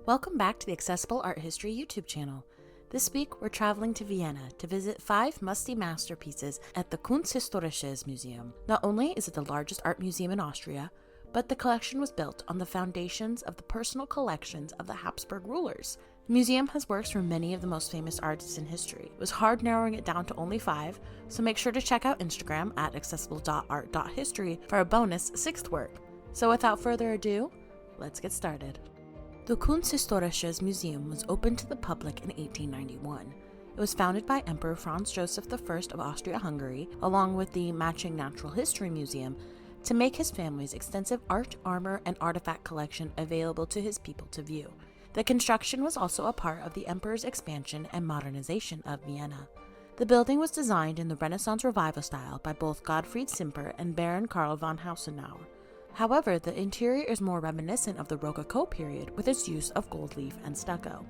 Welcome back to the Accessible Art History YouTube channel. This week, we're traveling to Vienna to visit 5 must-see masterpieces at the Kunsthistorisches Museum. Not only is it the largest art museum in Austria, but the collection was built on the foundations of the personal collections of the Habsburg rulers. The museum has works from many of the most famous artists in history. It was hard narrowing it down to only 5, so make sure to check out Instagram at accessible.art.history for a bonus 6th work. So without further ado, let's get started. The Kunsthistorisches Museum was opened to the public in 1891. It was founded by Emperor Franz Joseph I of Austria-Hungary, along with the matching Natural History Museum, to make his family's extensive art, armor, and artifact collection available to his people to view. The construction was also a part of the emperor's expansion and modernization of Vienna. The building was designed in the Renaissance Revival style by both Gottfried Simper and Baron Karl von Hausenauer. However, the interior is more reminiscent of the Rococo period with its use of gold leaf and stucco.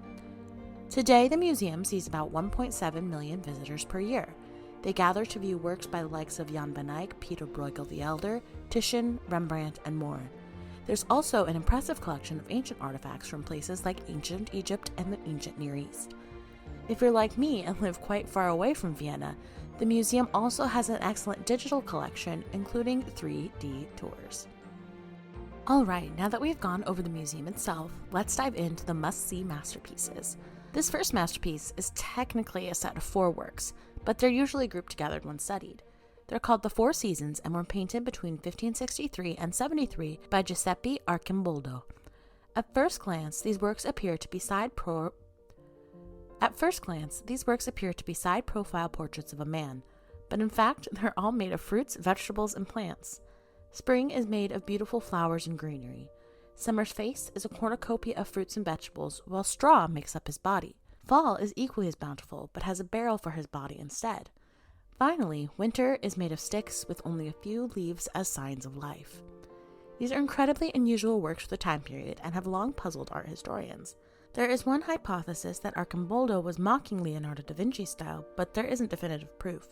Today, the museum sees about 1.7 million visitors per year. They gather to view works by the likes of Jan van Eyck, Peter Bruegel the Elder, Titian, Rembrandt, and more. There's also an impressive collection of ancient artifacts from places like ancient Egypt and the ancient Near East. If you're like me and live quite far away from Vienna, the museum also has an excellent digital collection, including 3D tours. Alright, now that we've gone over the museum itself, let's dive into the must-see masterpieces. This first masterpiece is technically a set of 4 works, but they're usually grouped together when studied. They're called the Four Seasons and were painted between 1563 and 73 by Giuseppe Arcimboldo. At first glance, these works appear to be side profile portraits of a man, but in fact, they're all made of fruits, vegetables, and plants. Spring is made of beautiful flowers and greenery. Summer's face is a cornucopia of fruits and vegetables, while straw makes up his body. Fall is equally as bountiful, but has a barrel for his body instead. Finally, winter is made of sticks with only a few leaves as signs of life. These are incredibly unusual works for the time period and have long puzzled art historians. There is one hypothesis that Arcimboldo was mocking Leonardo da Vinci's style, but there isn't definitive proof.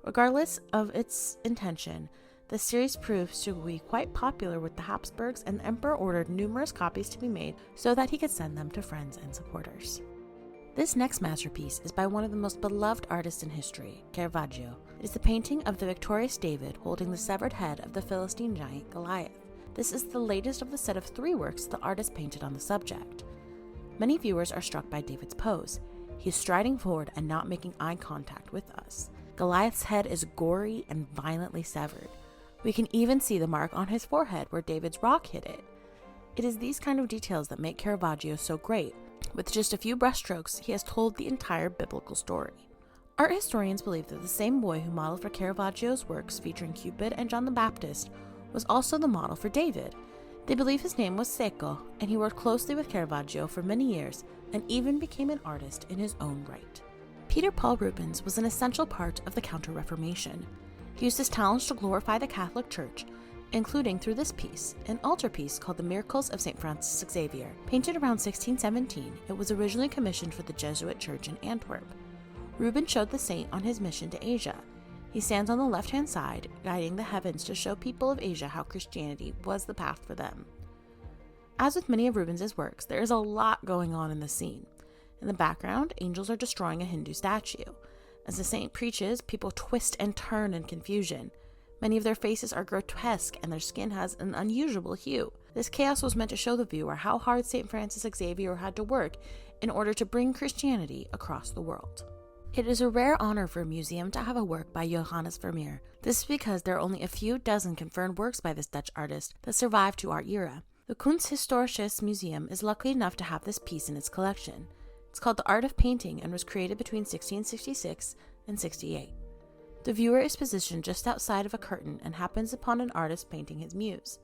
Regardless of its intention, the series proves to be quite popular with the Habsburgs, and the emperor ordered numerous copies to be made so that he could send them to friends and supporters. This next masterpiece is by one of the most beloved artists in history, Caravaggio. It is the painting of the victorious David holding the severed head of the Philistine giant Goliath. This is the latest of the set of 3 works the artist painted on the subject. Many viewers are struck by David's pose. He is striding forward and not making eye contact with us. Goliath's head is gory and violently severed. We can even see the mark on his forehead where David's rock hit it. It is these kind of details that make Caravaggio so great. With just a few brushstrokes, he has told the entire biblical story. Art historians believe that the same boy who modeled for Caravaggio's works featuring Cupid and John the Baptist was also the model for David. They believe his name was Secco, and he worked closely with Caravaggio for many years and even became an artist in his own right. Peter Paul Rubens was an essential part of the Counter-Reformation. He used his talents to glorify the Catholic Church, including through this piece, an altarpiece called The Miracles of St. Francis Xavier. Painted around 1617, it was originally commissioned for the Jesuit Church in Antwerp. Rubens showed the saint on his mission to Asia. He stands on the left-hand side, guiding the heavens to show people of Asia how Christianity was the path for them. As with many of Rubens's works, there is a lot going on in the scene. In the background, angels are destroying a Hindu statue. As the saint preaches, people twist and turn in confusion. Many of their faces are grotesque and their skin has an unusual hue. This chaos was meant to show the viewer how hard St. Francis Xavier had to work in order to bring Christianity across the world. It is a rare honor for a museum to have a work by Johannes Vermeer. This is because there are only a few dozen confirmed works by this Dutch artist that survived to our era. The Kunsthistorisches Museum is lucky enough to have this piece in its collection. It's called The Art of Painting and was created between 1666 and 68. The viewer is positioned just outside of a curtain and happens upon an artist painting his muse.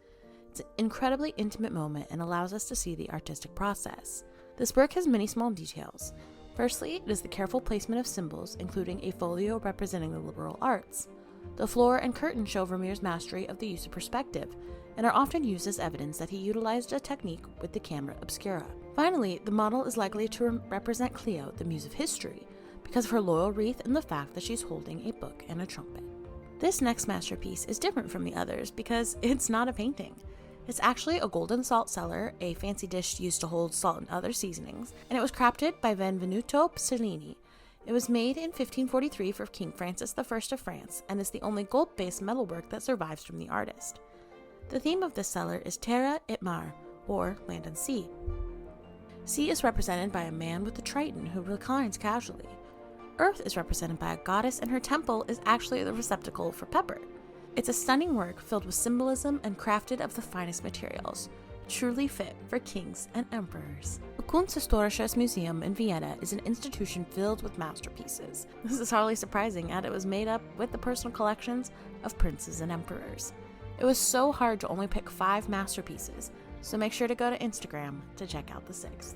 It's an incredibly intimate moment and allows us to see the artistic process. This work has many small details. Firstly, it is the careful placement of symbols, including a folio representing the liberal arts. The floor and curtain show Vermeer's mastery of the use of perspective, and are often used as evidence that he utilized a technique with the camera obscura. Finally, the model is likely to represent Cleo, the muse of history, because of her laurel wreath and the fact that she's holding a book and a trumpet. This next masterpiece is different from the others because it's not a painting. It's actually a golden salt cellar, a fancy dish used to hold salt and other seasonings, and it was crafted by Benvenuto Cellini. It was made in 1543 for King Francis I of France, and is the only gold-based metalwork that survives from the artist. The theme of this cellar is Terra et Mar, or land and sea. Sea is represented by a man with a triton who reclines casually. Earth is represented by a goddess, and her temple is actually the receptacle for pepper. It's a stunning work filled with symbolism and crafted of the finest materials, truly fit for kings and emperors. The Kunsthistorisches Museum in Vienna is an institution filled with masterpieces. This is hardly surprising, as it was made up with the personal collections of princes and emperors. It was so hard to only pick 5 masterpieces, so make sure to go to Instagram to check out the 6th.